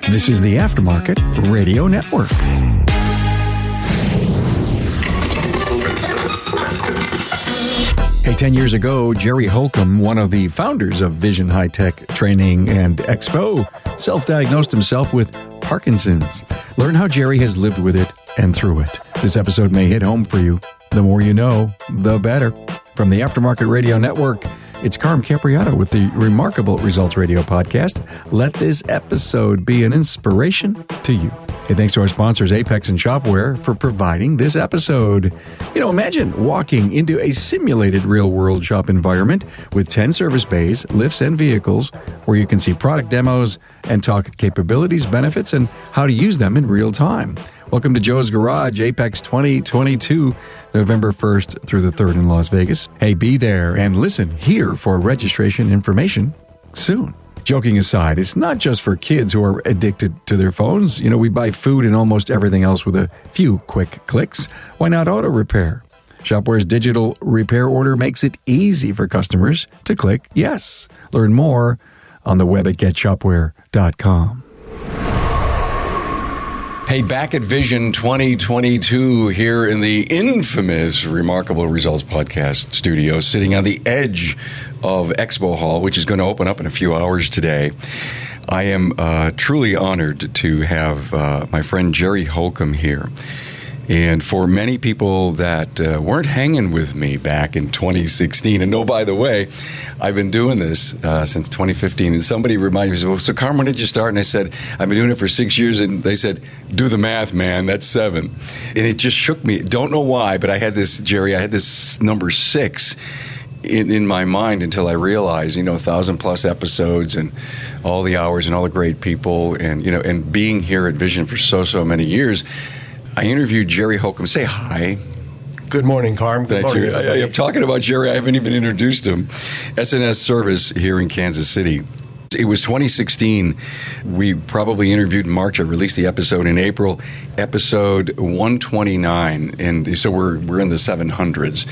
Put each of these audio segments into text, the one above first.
This is the Aftermarket Radio Network. Hey, 10 years ago, Jerry Holcom, one of the founders of Vision Hi-Tech Training and Expo, self-diagnosed himself with Parkinson's. Learn how Jerry has lived with it and through it. This episode may hit home for you. The more you know, the better. From the Aftermarket Radio Network, it's Carm Capriotto with the Remarkable Results Radio podcast. Let this episode be an inspiration to you. Hey, thanks to our sponsors, Apex and Shopware, for providing this episode. You know, imagine walking into a simulated real-world shop environment with 10 service bays, lifts, and vehicles where you can see product demos and talk capabilities, benefits, and how to use them in real time. Welcome to Joe's Garage, Apex 2022, November 1st through the 3rd in Las Vegas. Hey, be there and listen here for registration information soon. Joking aside, it's not just for kids who are addicted to their phones. You know, we buy food and almost everything else with a few quick clicks. Why not auto repair? Shopware's digital repair order makes it easy for customers to click yes. Learn more on the web at getshopware.com. Hey, back at Vision 2022 here in the infamous Remarkable Results Podcast studio, sitting on the edge of Expo Hall, which is going to open up in a few hours today. I am truly honored to have my friend Jerry Holcom here. And for many people that weren't hanging with me back in 2016, and oh, by the way, I've been doing this since 2015, and somebody reminded me, well, so Carm, when did you start? And I said, I've been doing it for 6 years, and they said, do the math, man, that's 7. And it just shook me. Don't know why, but I had this number 6 in my mind until I realized, 1,000+ episodes and all the hours and all the great people, and, and being here at Vision for so many years. I interviewed Jerry Holcom. Say hi. Good morning, Carm. Good morning, everybody. I'm talking about Jerry. I haven't even introduced him. SNS Service here in Kansas City. It was 2016. We probably interviewed in March. I released the episode in April, episode 129. And so we're in the 700s.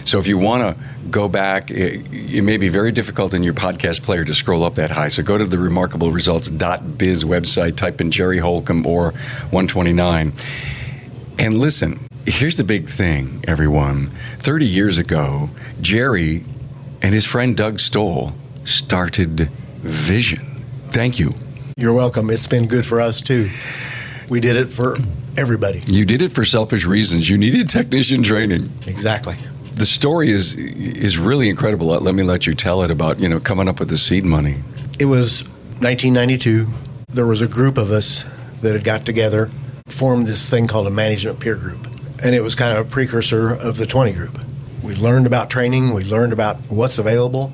So if you want to go back, it may be very difficult in your podcast player to scroll up that high. So go to the remarkableresults.biz website, type in Jerry Holcom or 129. And listen, here's the big thing, everyone. 30 years ago, Jerry and his friend Doug Stoll started Vision. Thank you. You're welcome. It's been good for us, too. We did it for everybody. You did it for selfish reasons. You needed technician training. Exactly. The story is really incredible. Let you tell it about, coming up with the seed money. It was 1992. There was a group of us that had got together, formed this thing called a management peer group. And it was kind of a precursor of the 20 group. We learned about training. We learned about what's available.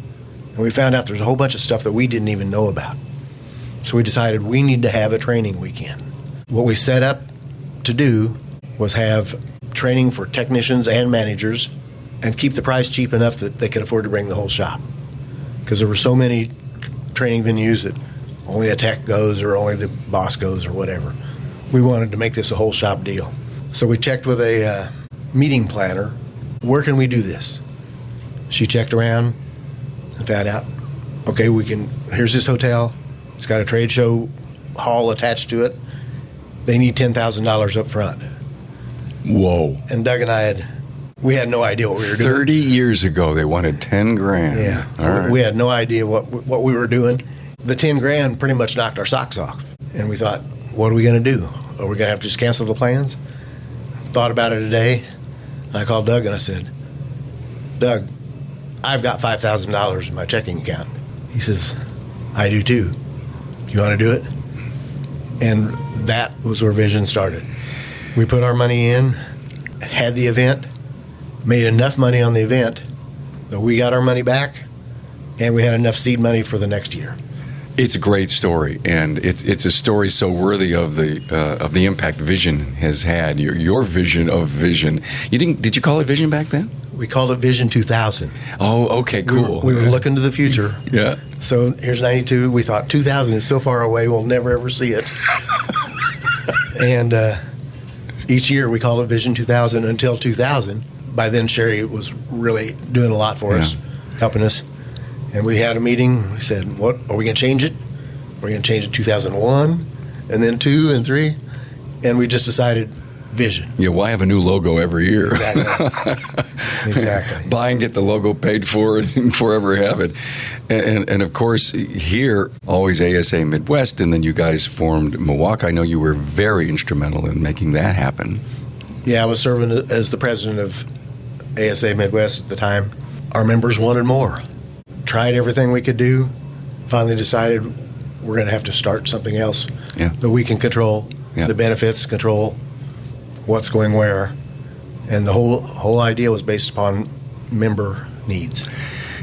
And we found out there's a whole bunch of stuff that we didn't even know about. So we decided we need to have a training weekend. What we set up to do was have training for technicians and managers and keep the price cheap enough that they could afford to bring the whole shop. Because there were so many training venues that only a tech goes or only the boss goes or whatever. We wanted to make this a whole shop deal. So we checked with a meeting planner, where can we do this? She checked around and found out, okay, here's this hotel. It's got a trade show hall attached to it. They need $10,000 up front. Whoa. And Doug and I we had no idea what we were doing. 30 years ago, they wanted $10,000. Yeah. All right. We had no idea what we were doing. The $10,000 pretty much knocked our socks off. And we thought, what are we going to do? Are we going to have to just cancel the plans? Thought about it today. And I called Doug and I said, Doug, I've got $5,000 in my checking account. He says, I do too. You want to do it? And that was where Vision started. We put our money in, had the event, made enough money on the event that we got our money back, and we had enough seed money for the next year. It's a great story, and it's a story so worthy of the impact Vision has had. Your vision of Vision. Did you call it Vision back then? We called it Vision 2000. Oh, okay, cool. We were looking to the future. Yeah. So here's 92. We thought 2000 is so far away we'll never ever see it. And each year we called it Vision 2000 until 2000. By then Sherry was really doing a lot for us, helping us. And we had a meeting. We said, "What are we going to change it?" We're going to change it 2001, and then 2 and 3, and we just decided Vision. Yeah, why have a new logo every year? Exactly. Buy and get the logo paid for and forever have it. And of course, here, always ASA Midwest, and then you guys formed MWACA. I know you were very instrumental in making that happen. Yeah, I was serving as the president of ASA Midwest at the time. Our members wanted more. Tried everything we could do. Finally decided we're going to have to start something else that we can control, the benefits, control what's going where. And the whole idea was based upon member needs.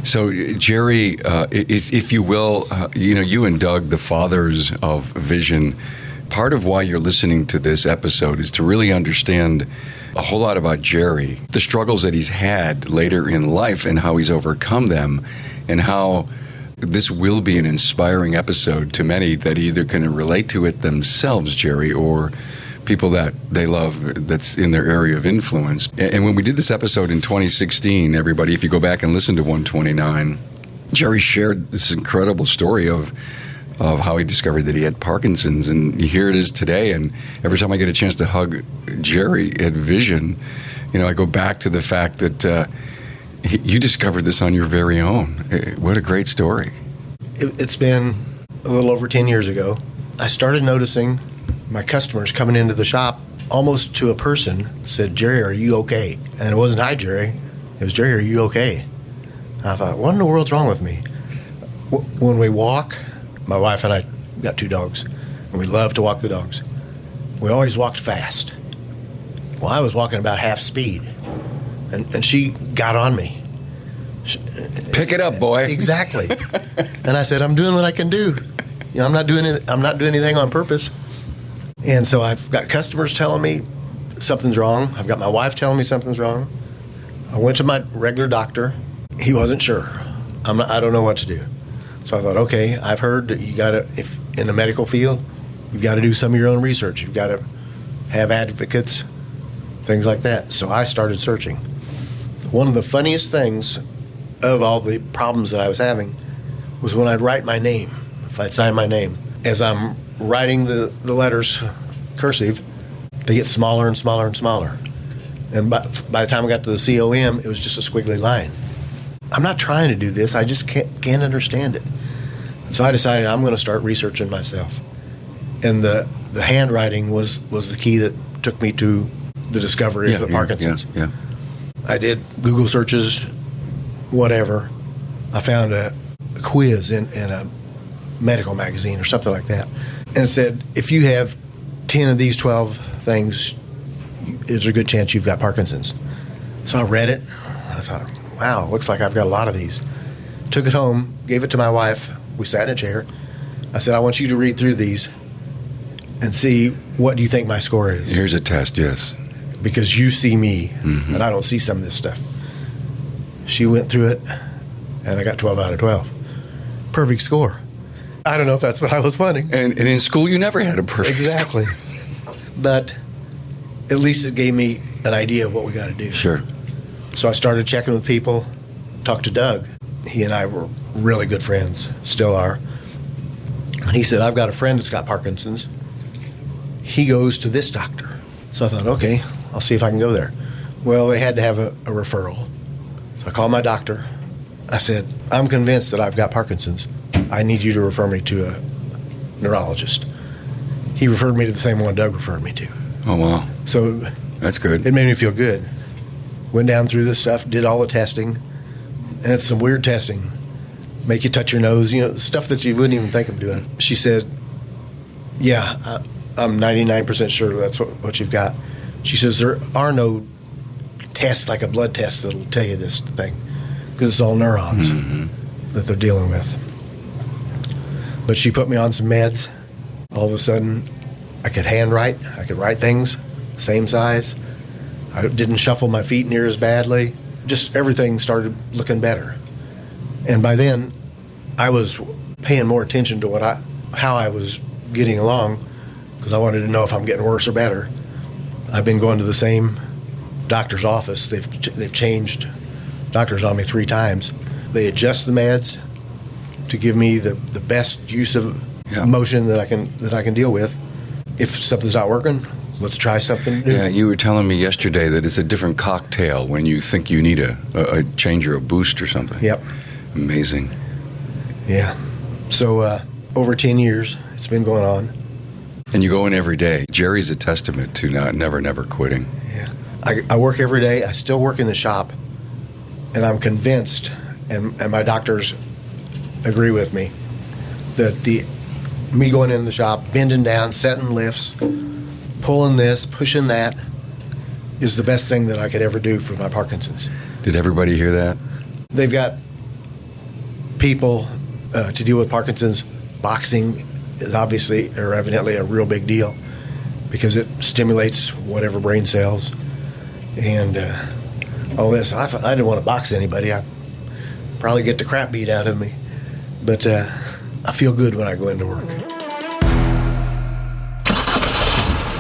So, Jerry, if you will, you and Doug, the fathers of Vision, part of why you're listening to this episode is to really understand a whole lot about Jerry, the struggles that he's had later in life and how he's overcome them, and how this will be an inspiring episode to many that either can relate to it themselves, Jerry, or people that they love that's in their area of influence. And when we did this episode in 2016, everybody, if you go back and listen to 129, Jerry shared this incredible story of how he discovered that he had Parkinson's, and here it is today. And every time I get a chance to hug Jerry at Vision, I go back to the fact that you discovered this on your very own. What a great story. It's been a little over 10 years ago. I started noticing my customers coming into the shop almost to a person said, "Jerry, are you okay?" And it wasn't, "Hi, Jerry." It was, "Jerry, are you okay?" And I thought, what in the world's wrong with me? When we walk, my wife and I got 2 dogs, and we love to walk the dogs. We always walked fast. Well, I was walking about half speed, and she got on me. Pick it up, boy. Exactly. And I said, "I'm doing what I can do. I'm not doing anything on purpose." And so I've got customers telling me something's wrong. I've got my wife telling me something's wrong. I went to my regular doctor. He wasn't sure. I don't know what to do. So I thought, okay, I've heard that you got to, if in the medical field, you've got to do some of your own research. You've got to have advocates, things like that. So I started searching. One of the funniest things of all the problems that I was having was when I'd write my name, if I'd sign my name. As I'm writing the letters cursive, they get smaller and smaller and smaller. And by the time I got to the COM, it was just a squiggly line. I'm not trying to do this. I just can't understand it. So I decided I'm going to start researching myself. And the handwriting was the key that took me to the discovery of the Parkinson's. Yeah. I did Google searches, whatever. I found a quiz in a medical magazine or something like that. And it said, if you have 10 of these 12 things, there's a good chance you've got Parkinson's. So I read it. I thought, wow, looks like I've got a lot of these. Took it home, gave it to my wife. We sat in a chair. I said, I want you to read through these and see what do you think my score is. Here's a test, yes. Because you see me, and I don't see some of this stuff. She went through it, and I got 12 out of 12. Perfect score. I don't know if that's what I was wanting. And in school, you never had a perfect Exactly. score. But at least it gave me an idea of what we got to do. Sure. So I started checking with people, talked to Doug. He and I were really good friends, still are. And he said, I've got a friend that's got Parkinson's. He goes to this doctor. So I thought, okay, I'll see if I can go there. Well, they had to have a referral. So I called my doctor. I said, I'm convinced that I've got Parkinson's. I need you to refer me to a neurologist. He referred me to the same one Doug referred me to. Oh, wow. So that's good. It made me feel good. Went down through this stuff, did all the testing, and it's some weird testing. Make you touch your nose, stuff that you wouldn't even think of doing. She said, yeah, I'm 99% sure that's what you've got. She says, there are no tests like a blood test that'll tell you this thing, because it's all neurons that they're dealing with. But she put me on some meds. All of a sudden, I could handwrite. I could write things the same size. I didn't shuffle my feet near as badly. Just everything started looking better. And by then, I was paying more attention to how I was getting along, because I wanted to know if I'm getting worse or better. I've been going to the same doctor's office. They've changed doctors on me 3 times. They adjust the meds to give me the best use of motion that I can deal with. If something's not working, let's try something new. Yeah, you were telling me yesterday that it's a different cocktail when you think you need a change or a boost or something. Yep. Amazing. Yeah. So over 10 years, it's been going on. And you go in every day. Jerry's a testament to never quitting. Yeah. I work every day. I still work in the shop. And I'm convinced, and my doctors agree with me, that me going in the shop, bending down, setting lifts, pulling this, pushing that, is the best thing that I could ever do for my Parkinson's. Did everybody hear that? They've got people to deal with Parkinson's. Boxing is obviously or evidently a real big deal because it stimulates whatever brain cells and all this. I didn't want to box anybody. I'd probably get the crap beat out of me. But I feel good when I go into work.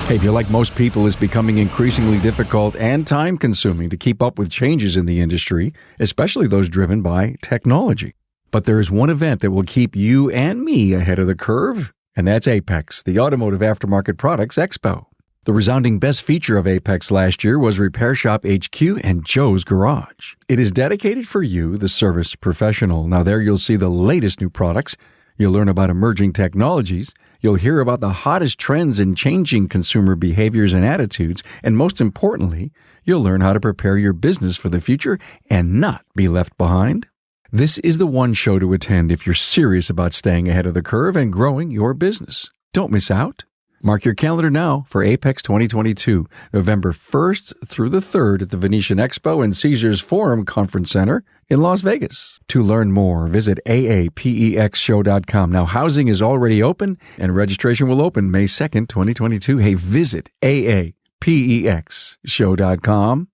Hey, if you're like most people, it's becoming increasingly difficult and time-consuming to keep up with changes in the industry, especially those driven by technology. But there is one event that will keep you and me ahead of the curve, and that's APEX, the Automotive Aftermarket Products Expo. The resounding best feature of APEX last year was Repair Shop HQ and Joe's Garage. It is dedicated for you, the service professional. Now there you'll see the latest new products. You'll learn about emerging technologies. You'll hear about the hottest trends in changing consumer behaviors and attitudes. And most importantly, you'll learn how to prepare your business for the future and not be left behind. This is the one show to attend if you're serious about staying ahead of the curve and growing your business. Don't miss out. Mark your calendar now for APEX 2022, November 1st through the 3rd at the Venetian Expo and Caesars Forum Conference Center in Las Vegas. To learn more, visit aapexshow.com. Now, housing is already open and registration will open May 2nd, 2022. Hey, visit aapexshow.com.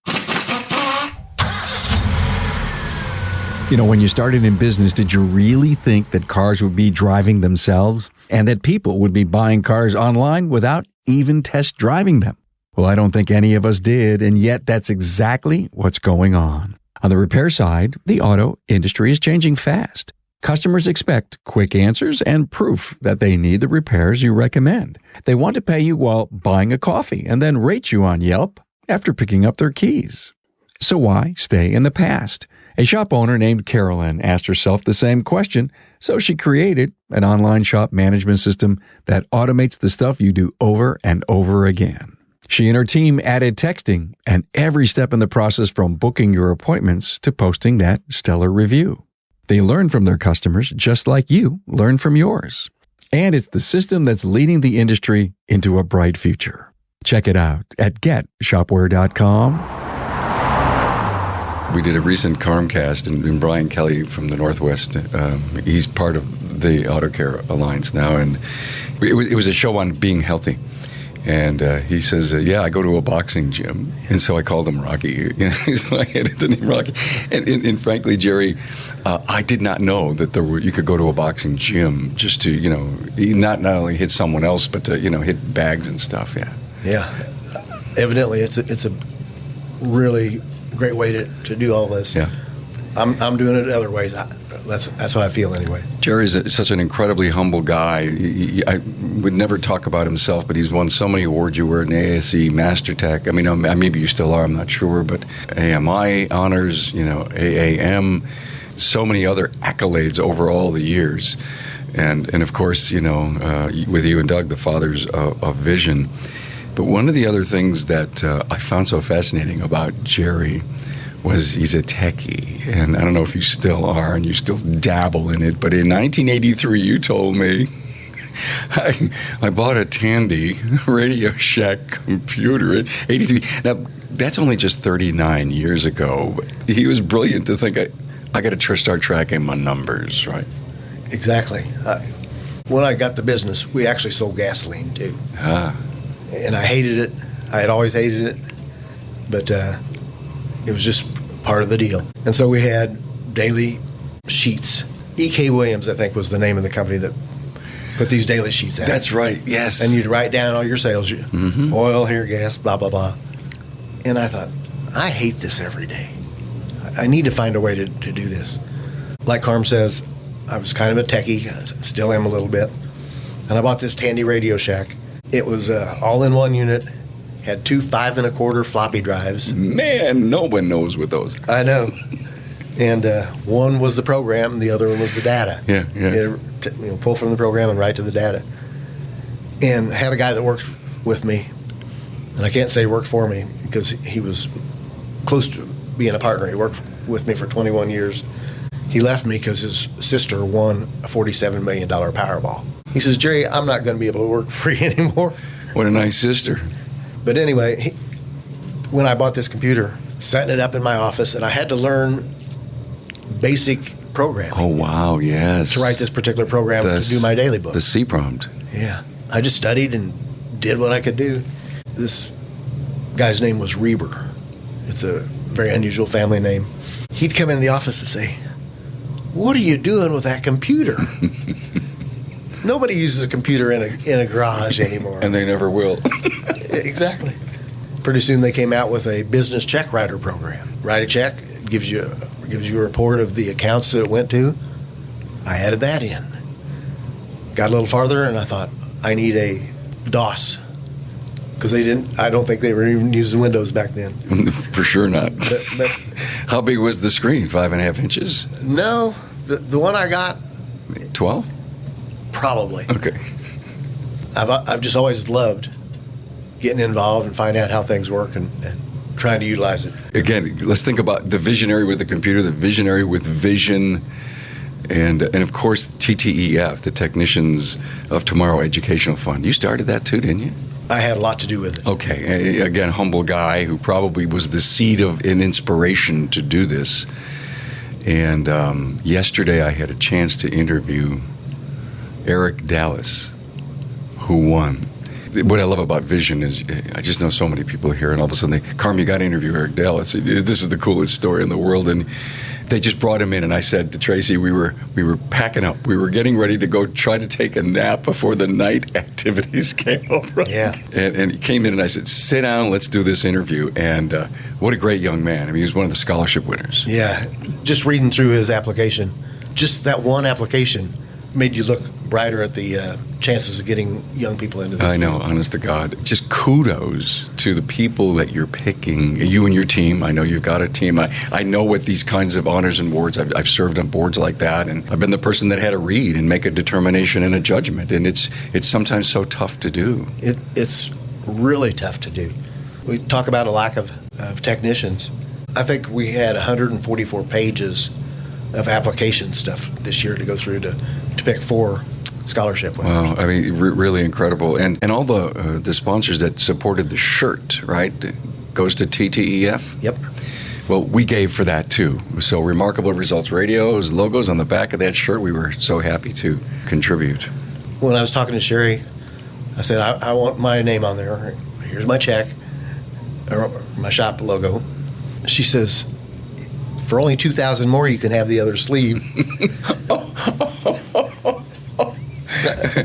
You know, when you started in business, did you really think that cars would be driving themselves and that people would be buying cars online without even test driving them? Well, I don't think any of us did, and yet that's exactly what's going on. On the repair side, the auto industry is changing fast. Customers expect quick answers and proof that they need the repairs you recommend. They want to pay you while buying a coffee and then rate you on Yelp after picking up their keys. So why stay in the past? A shop owner named Carolyn asked herself the same question, so she created an online shop management system that automates the stuff you do over and over again. She and her team added texting and every step in the process from booking your appointments to posting that stellar review. They learn from their customers just like you learn from yours. And it's the system that's leading the industry into a bright future. Check it out at getshopware.com. We did a recent Carmcast, and Brian Kelly from the Northwest, he's part of the Auto Care Alliance now, and it was a show on being healthy. And he says, I go to a boxing gym. And so I called him Rocky. You know, so I added the name Rocky. And frankly, Jerry, I did not know that you could go to a boxing gym just to, not only hit someone else, but to, hit bags and stuff, yeah. Yeah. Evidently, it's a really great way to do all this. Yeah. I'm doing it other ways. That's how I feel anyway. Jerry's such an incredibly humble guy. I would never talk about himself, but he's won so many awards. You were an ASE, Master Tech. I mean, maybe you still are, I'm not sure, but AMI honors, AAM, so many other accolades over all the years. And of course, with you and Doug, the fathers of Vision. But one of the other things that I found so fascinating about Jerry was he's a techie. And I don't know if you still are and you still dabble in it, but in 1983, you told me, I bought a Tandy Radio Shack computer in 83. Now, that's only just 39 years ago. He was brilliant to think, I got to start tracking my numbers, right? Exactly. When I got the business, we actually sold gasoline, too. And I hated it. I had always hated it. But it was just part of the deal. And so we had daily sheets. E.K. Williams, I think, was the name of the company that put these daily sheets out. That's right, yes. And you'd write down all your sales, oil, here, gas, blah, blah, blah. And I thought, I hate this every day. I need to find a way to do this. Like Carm says, I was kind of a techie. I still am a little bit. And I bought this Tandy Radio Shack. It was all-in-one unit, had 2 5 1/4 floppy drives. Man, no one knows what those are. I know. And one was the program, the other one was the data. Yeah. Pull from the program and write to the data. And had a guy that worked with me, and I can't say worked for me because he was close to being a partner. He worked with me for 21 years. He left me because his sister won a $47 million Powerball. He says, Jerry, I'm not going to be able to work free anymore. What a nice sister. But anyway, when I bought this computer, setting it up in my office, and I had to learn basic programming. Oh, wow, yes. To write this particular program to do my daily book. The C prompt. Yeah. I just studied and did what I could do. This guy's name was Reber. It's a very unusual family name. He'd come in the office and say, what are you doing with that computer? Nobody uses a computer in a garage anymore. And they never will. Exactly. Pretty soon they came out with a business check writer program. Write a check, it gives you a report of the accounts that it went to. I added that in. Got a little farther, and I thought, I need a DOS. Because I don't think they were even using Windows back then. For sure not. But how big was the screen? 5.5 inches? No. The one I got... 12? Probably. Okay. I've just always loved getting involved and finding out how things work and trying to utilize it. Again, let's think about the visionary with the computer, the visionary with vision, and of course TTEF, the Technicians of Tomorrow Educational Fund. You started that too, didn't you? I had a lot to do with it. Okay. Again, humble guy who probably was the seed of an inspiration to do this. And yesterday I had a chance to interview Eric Dallas, who won. What I love about Vision is I just know so many people here, and all of a sudden Carm, you got to interview Eric Dallas. This is the coolest story in the world. And they just brought him in, and I said to Tracy, we were packing up. We were getting ready to go try to take a nap before the night activities came over. Yeah. And he came in, and I said, sit down, let's do this interview. And what a great young man. I mean, he was one of the scholarship winners. Yeah. Just reading through his application, just that one application made you look brighter at the chances of getting young people into this. I know, honest to God. Just kudos to the people that you're picking, you and your team. I know you've got a team. I know what these kinds of honors and awards, I've served on boards like that, and I've been the person that had to read and make a determination and a judgment, and it's sometimes so tough to do. It's really tough to do. We talk about a lack of technicians. I think we had 144 pages of application stuff this year to go through to pick 4 scholarship winners. Wow, I mean, really incredible. And all the sponsors that supported the shirt, right, goes to TTEF? Yep. Well, we gave for that, too. So Remarkable Results Radio's logos on the back of that shirt, we were so happy to contribute. When I was talking to Sherry, I said, I want my name on there. Here's my check, or my shop logo. She says, for only $2,000 more, you can have the other sleeve.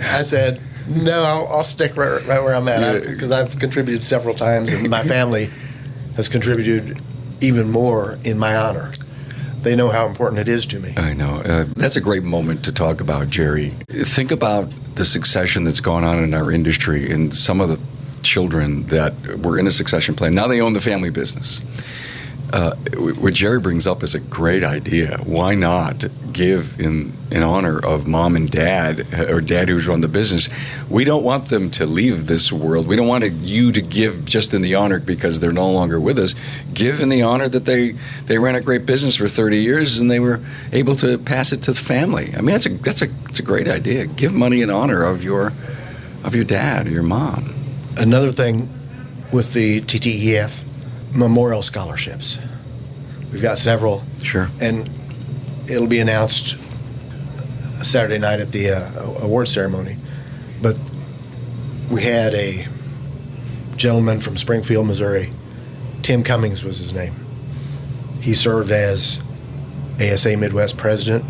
I said, no, I'll stick right where I'm at, because I've contributed several times, and my family has contributed even more in my honor. They know how important it is to me. I know. That's a great moment to talk about, Jerry. Think about the succession that's gone on in our industry, and some of the children that were in a succession plan. Now they own the family business. What Jerry brings up is a great idea. Why not give in honor of mom and dad, or dad who's run the business? We don't want them to leave this world. We don't want you to give just in the honor because they're no longer with us. Give in the honor that they ran a great business for 30 years and they were able to pass it to the family. I mean, that's a great idea. Give money in honor of your dad or your mom. Another thing with the TTEF, memorial scholarships. We've got several. Sure. And it'll be announced Saturday night at the award ceremony. But we had a gentleman from Springfield, Missouri. Tim Cummings was his name. He served as ASA Midwest president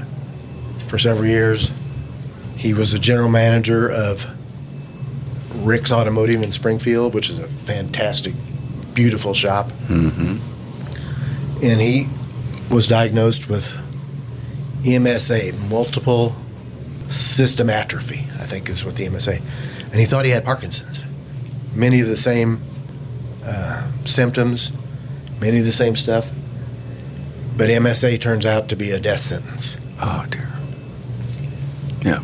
for several years. He was the general manager of Rick's Automotive in Springfield, which is a fantastic, beautiful shop. Mm-hmm. And he was diagnosed with MSA, multiple system atrophy, I think is what the MSA. And he thought he had Parkinson's. Many of the same symptoms, many of the same stuff. But MSA turns out to be a death sentence. Oh, dear. Yeah.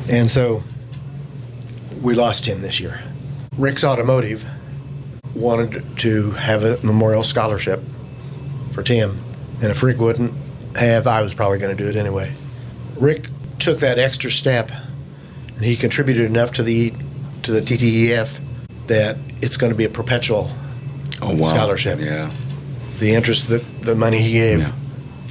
And so we lost him this year. Rick's Automotive wanted to have a memorial scholarship for Tim. And if Rick wouldn't have, I was probably going to do it anyway. Rick took that extra step, and he contributed enough to the TTEF that it's going to be a perpetual scholarship. Yeah. The interest, the money he gave,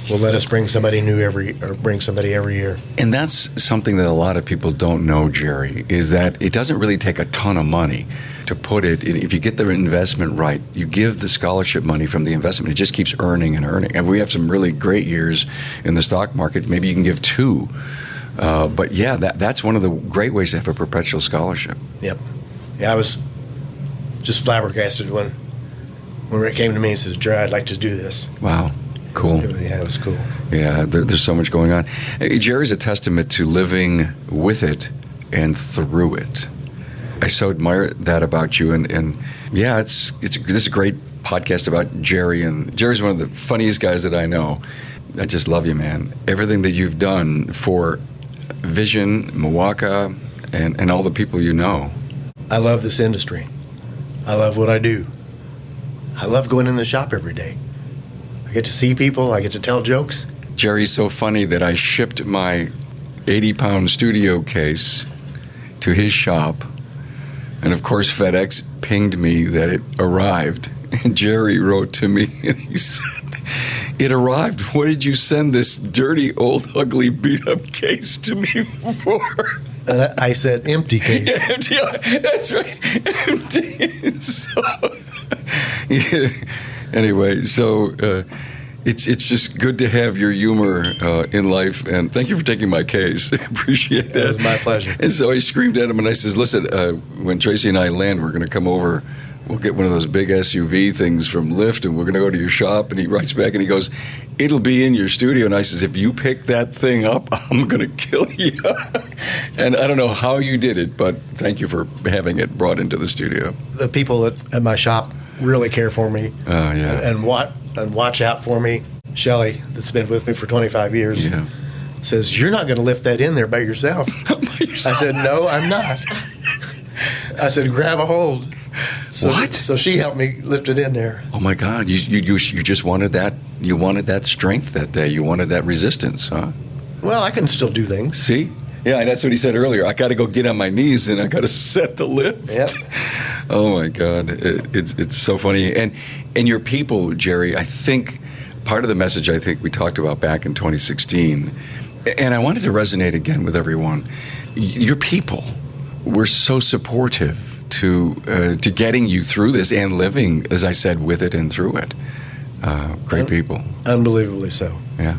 will let us bring somebody new every year. And that's something that a lot of people don't know, Jerry, is that it doesn't really take a ton of money to put it in. If you get the investment right, you give the scholarship money from the investment, it just keeps earning and earning. And we have some really great years in the stock market. Maybe you can give 2. But yeah, that's one of the great ways to have a perpetual scholarship. Yep. Yeah, I was just flabbergasted when Rick came to me and says, "Jerry, I'd like to do this." Wow. Cool. Yeah, it was cool. Yeah, there's so much going on. Jerry's a testament to living with it and through it. I so admire that about you, and yeah, this is a great podcast about Jerry, and Jerry's one of the funniest guys that I know. I just love you, man. Everything that you've done for Vision, MWACA, and all the people you know. I love this industry. I love what I do. I love going in the shop every day. I get to see people. I get to tell jokes. Jerry's so funny that I shipped my 80-pound studio case to his shop. And, of course, FedEx pinged me that it arrived. And Jerry wrote to me, and he said, "It arrived. What did you send this dirty, old, ugly, beat-up case to me for?" And I said, "Empty case." Yeah, empty. That's right. Empty. So, yeah. Anyway, so it's just good to have your humor in life, and thank you for taking my case. I appreciate that. It was my pleasure. And so I screamed at him, and I says, "Listen, when Tracy and I land, we're going to come over. We'll get one of those big SUV things from Lyft, and we're going to go to your shop." And he writes back, and he goes, "It'll be in your studio." And I says, "If you pick that thing up, I'm going to kill you." And I don't know how you did it, but thank you for having it brought into the studio. The people at my shop really care for me. Oh, yeah. And watch out for me. Shelley, that's been with me for 25 years, says, "You're not going to lift that in there by yourself." I said, "No, I'm not." I said, "Grab a hold." So, What? So she helped me lift it in there. Oh my God! You just wanted that. You wanted that strength that day. You wanted that resistance, huh? Well, I can still do things. See? Yeah, and that's what he said earlier. I got to go get on my knees and I got to set the lift. Yep. Oh my God! It's so funny. And your people, Jerry. I think part of the message I think we talked about back in 2016, and I wanted to resonate again with everyone. Your people were so supportive to getting you through this and living, as I said, with it and through it. Great people. Unbelievably so. Yeah.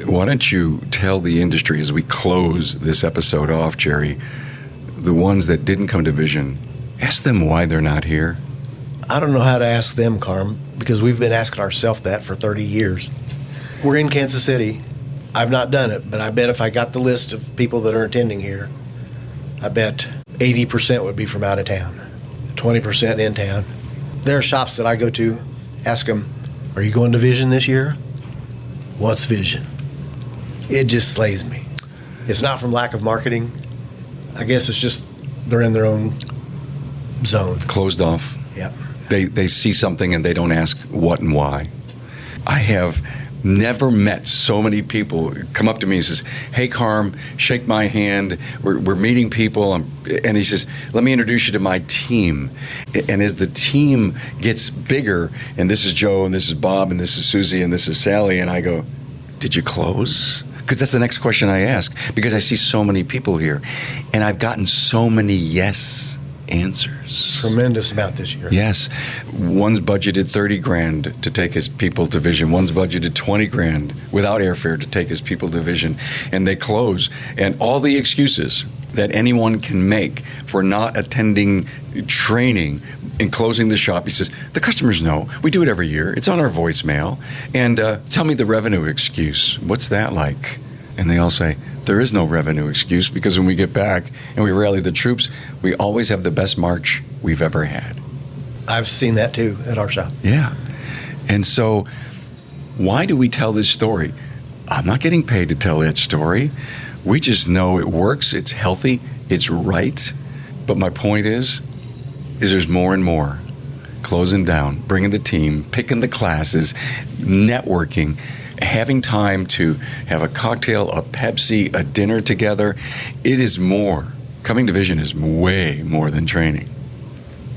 Why don't you tell the industry as we close this episode off, Jerry, the ones that didn't come to Vision, ask them why they're not here. I don't know how to ask them, Carm, because we've been asking ourselves that for 30 years. We're in Kansas City. I've not done it, but I bet if I got the list of people that are attending here, I bet 80% would be from out of town, 20% in town. There are shops that I go to, ask them, "Are you going to Vision this year?" "What's Vision?" It just slays me. It's not from lack of marketing. I guess it's just they're in their own zone. Closed off. Yep. They see something and they don't ask what and why. I have never met so many people come up to me and says, "Hey, Carm, shake my hand. We're meeting people." And he says, "Let me introduce you to my team." And as the team gets bigger, and this is Joe, and this is Bob, and this is Susie, and this is Sally, and I go, "Did you close?" Because that's the next question I ask, because I see so many people here. And I've gotten so many yes answers. Tremendous amount this year. Yes. One's budgeted 30 grand to take his people to Vision. One's budgeted 20 grand without airfare to take his people to Vision. And they close. And all the excuses that anyone can make for not attending training and closing the shop, he says, the customers know. We do it every year. It's on our voicemail. And tell me the revenue excuse. What's that like? And they all say, there is no revenue excuse, because when we get back and we rally the troops, we always have the best March we've ever had. I've seen that too at our shop. Yeah. And so why do we tell this story? I'm not getting paid to tell that story. We just know it works, it's healthy, it's right. But my point is there's more and more. Closing down, bringing the team, picking the classes, networking, having time to have a cocktail, a Pepsi, a dinner together. It is more. Coming to Vision is way more than training.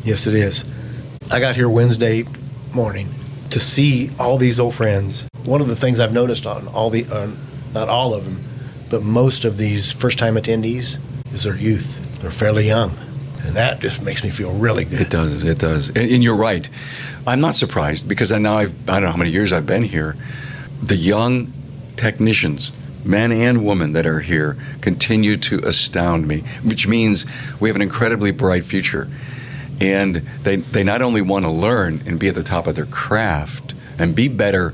Yes, it is. I got here Wednesday morning to see all these old friends. One of the things I've noticed on not all of them, but most of these first-time attendees is their youth. They're fairly young. And that just makes me feel really good. It does. And you're right. I'm not surprised, because I don't know how many years I've been here. The young technicians, men and women that are here, continue to astound me, which means we have an incredibly bright future. And they not only want to learn and be at the top of their craft and be better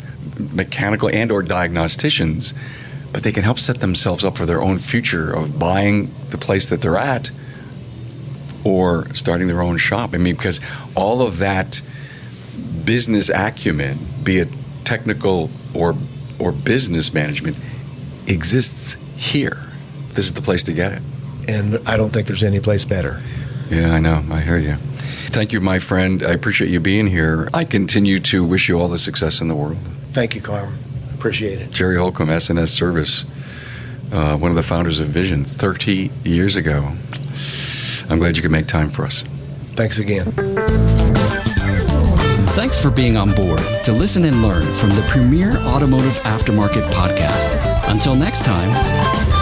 mechanical and or diagnosticians, but they can help set themselves up for their own future of buying the place that they're at or starting their own shop. I mean, because all of that business acumen, be it technical or business management, exists here. This is the place to get it. And I don't think there's any place better. Yeah, I know. I hear you. Thank you, my friend. I appreciate you being here. I continue to wish you all the success in the world. Thank you, Carm. Appreciate it. Jerry Holcom, SNS Service, one of the founders of Vision 30 years ago. I'm glad you could make time for us. Thanks again. Thanks for being on board to listen and learn from the premier automotive aftermarket podcast. Until next time.